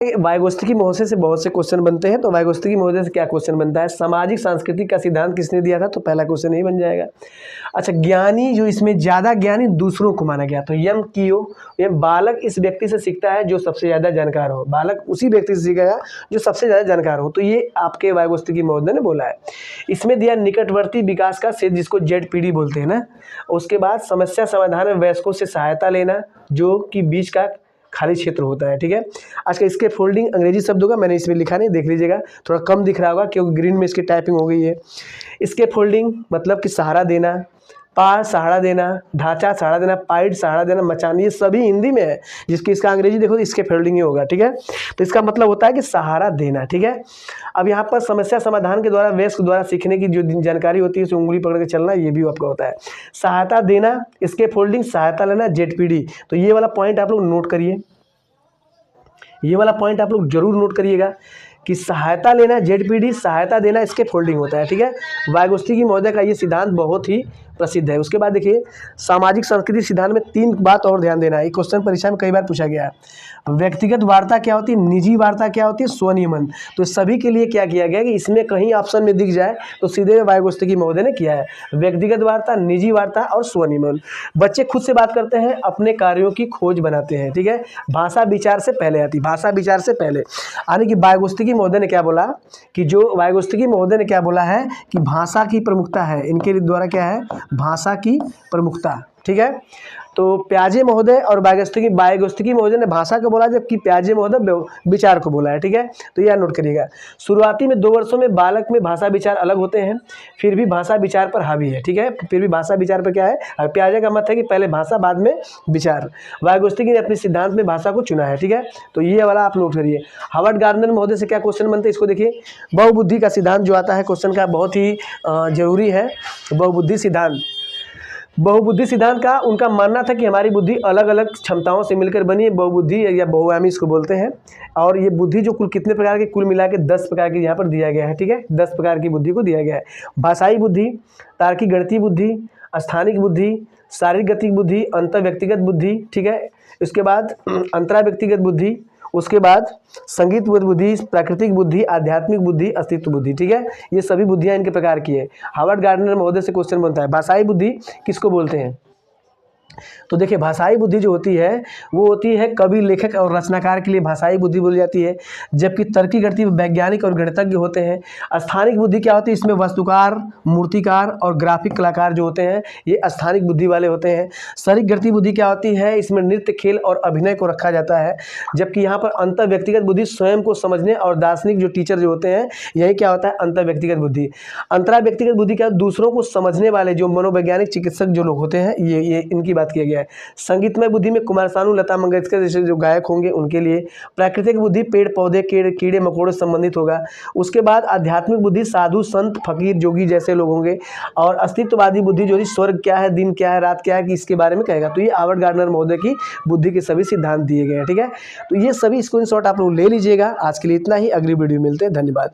Vygotsky महोदय से बहुत से क्वेश्चन बनते हैं। तो वाइगोत्स्की महोदय से क्या क्वेश्चन बनता है, सामाजिक सांस्कृतिक का सिद्धांत किसने दिया था, तो पहला क्वेश्चन यही बन जाएगा। अच्छा, ज्ञानी जो इसमें ज़्यादा ज्ञानी दूसरों को माना गया, तो यम कियो, ये बालक इस व्यक्ति से सीखता है जो सबसे ज़्यादा जानकार हो, बालक उसी व्यक्ति से सीखेगा जो सबसे ज़्यादा जानकार हो, तो ये आपके वाइगोत्स्की महोदय ने बोला है। इसमें दिया निकटवर्ती विकास का क्षेत्र जिसको ZPD बोलते हैं ना। उसके बाद समस्या समाधान में वयस्कों से सहायता लेना जो कि बीच का खाली क्षेत्र होता है, ठीक है। आज का इसके फोल्डिंग अंग्रेजी शब्द होगा, मैंने इसमें लिखा नहीं, देख लीजिएगा, थोड़ा कम दिख रहा होगा क्योंकि ग्रीन में इसकी टाइपिंग हो गई है। इसके फोल्डिंग मतलब कि सहारा देना, पार सहारा देना, ढांचा सहारा देना, पाइड सहारा देना, मचान, ये सभी हिंदी में है, जिसकी इसका अंग्रेजी देखो तो इसके फोल्डिंग ही होगा, ठीक है। तो इसका मतलब होता है कि सहारा देना, ठीक है। अब यहाँ पर समस्या समाधान के द्वारा वयस्क द्वारा सीखने की जो जानकारी होती है उसे उंगली पकड़ के चलना, ये भी आपका होता है। सहायता देना, इसके फोल्डिंग सहायता लेना, ZPD, तो ये वाला पॉइंट आप लोग नोट करिए, ये वाला पॉइंट आप लोग जरूर नोट करिएगा कि सहायता लेना ZPD, सहायता देना इसके फोल्डिंग होता है, ठीक है। वाइगोत्स्की महोदय का ये सिद्धांत बहुत ही प्रसिद्ध है। उसके बाद देखिए सामाजिक संस्कृति सिद्धांत में 3 बात और ध्यान देना है, एक क्वेश्चन परीक्षा में कई बार पूछा गया है। व्यक्तिगत वार्ता क्या होती है, निजी वार्ता क्या होती है, स्वनियमन, तो सभी के लिए क्या किया गया कि इसमें कहीं ऑप्शन में दिख जाए तो सीधे वाइगोत्स्की महोदय ने किया है, व्यक्तिगत वार्ता, निजी वार्ता और स्वनियमन। बच्चे खुद से बात करते हैं, अपने कार्यों की खोज बनाते हैं, ठीक है। भाषा विचार से पहले आती, भाषा विचार से पहले यानी कि वाइगोत्स्की महोदय ने क्या बोला कि जो वाइगोत्स्की महोदय ने क्या बोला है कि भाषा की प्रमुखता है, इनके द्वारा क्या है, भाषा की प्रमुखता, ठीक है। तो प्याजे महोदय और वाइगोत्स्की महोदय ने भाषा को बोला, जबकि प्याजे महोदय विचार को बोला है, ठीक है। तो यह नोट करिएगा। शुरुआती में 2 वर्षों में बालक में भाषा विचार अलग होते हैं, फिर भी भाषा विचार पर हावी है, ठीक है, फिर भी भाषा विचार पर क्या है, और प्याजे का मत है कि पहले भाषा बाद में विचार। वाइगोत्स्की ने अपने सिद्धांत में भाषा को चुना है, ठीक है। तो ये वाला आप नोट करिए। हार्वर्ड गार्डनर महोदय से क्या क्वेश्चन बनते हैं, इसको देखिए। बहुबुद्धि का सिद्धांत जो आता है क्वेश्चन का, बहुत ही जरूरी है। बहुबुद्धि सिद्धांत का उनका मानना था कि हमारी बुद्धि अलग अलग क्षमताओं से मिलकर बनी है, बहुबुद्धि या बहुआयामी इसको बोलते हैं। और ये बुद्धि जो कुल कितने प्रकार की, कुल मिला के 10 प्रकार की यहाँ पर दिया गया है, ठीक है, 10 प्रकार की बुद्धि को दिया गया है। भाषाई बुद्धि, तार्किक गणितीय बुद्धि, स्थानिक बुद्धि, शारीरिक गतिक बुद्धि, अंतर व्यक्तिगत बुद्धि, ठीक है। इसके बाद अंतरा व्यक्तिगत बुद्धि, उसके बाद संगीत बुद्धि, प्राकृतिक बुद्धि, आध्यात्मिक बुद्धि, अस्तित्व बुद्धि, ठीक है। ये सभी बुद्धियां इनके प्रकार की है। हार्वर्ड गार्डनर महोदय से क्वेश्चन बनता है, भाषाई बुद्धि किसको बोलते हैं, तो देखिए भाषाई बुद्धि जो होती है वो होती है कवि, लेखक और रचनाकार के लिए भाषाई बुद्धि बोली जाती है, जबकि तर्की गणितीय वैज्ञानिक और गणितज्ञ होते हैं। स्थानिक बुद्धि क्या होती है, इसमें वस्तुकार, मूर्तिकार और ग्राफिक कलाकार जो होते हैं ये स्थानिक बुद्धि वाले होते हैं। शारीरिक गणितीय बुद्धि क्या होती है, इसमें नृत्य, खेल और अभिनय को रखा जाता है, जबकि यहाँ पर अंतर व्यक्तिगत बुद्धि स्वयं को समझने और दार्शनिक जो टीचर जो होते हैं यही क्या होता है, अंतर व्यक्तिगत बुद्धि। अंतरा व्यक्तिगत बुद्धि क्या, दूसरों को समझने वाले जो मनोवैज्ञानिक चिकित्सक जो लोग होते हैं ये इनकी बात किया गया है। संगीतमय बुद्धि में कुमार सानू, लता मंगेशकर जैसे जो गायक होंगे उनके लिए। प्राकृतिक बुद्धि पेड़ पौधे, कीड़े मकोड़े संबंधित होगा। उसके बाद आध्यात्मिक बुद्धि साधु संत फकीर जोगी जैसे लोग होंगे। और अस्तित्ववादी बुद्धि जो स्वर्ग क्या है, दिन क्या है, रात क्या है, कि इसके बारे में कहेगा। तो ये हार्वर्ड गार्डनर महोदय की बुद्धि के सभी सिद्धांत दिए गए हैं, ठीक है। तो ये सभी स्क्रीनशॉट आप लोग ले लीजिएगा। आज के लिए इतना ही, अगली वीडियो मिलते हैं, धन्यवाद।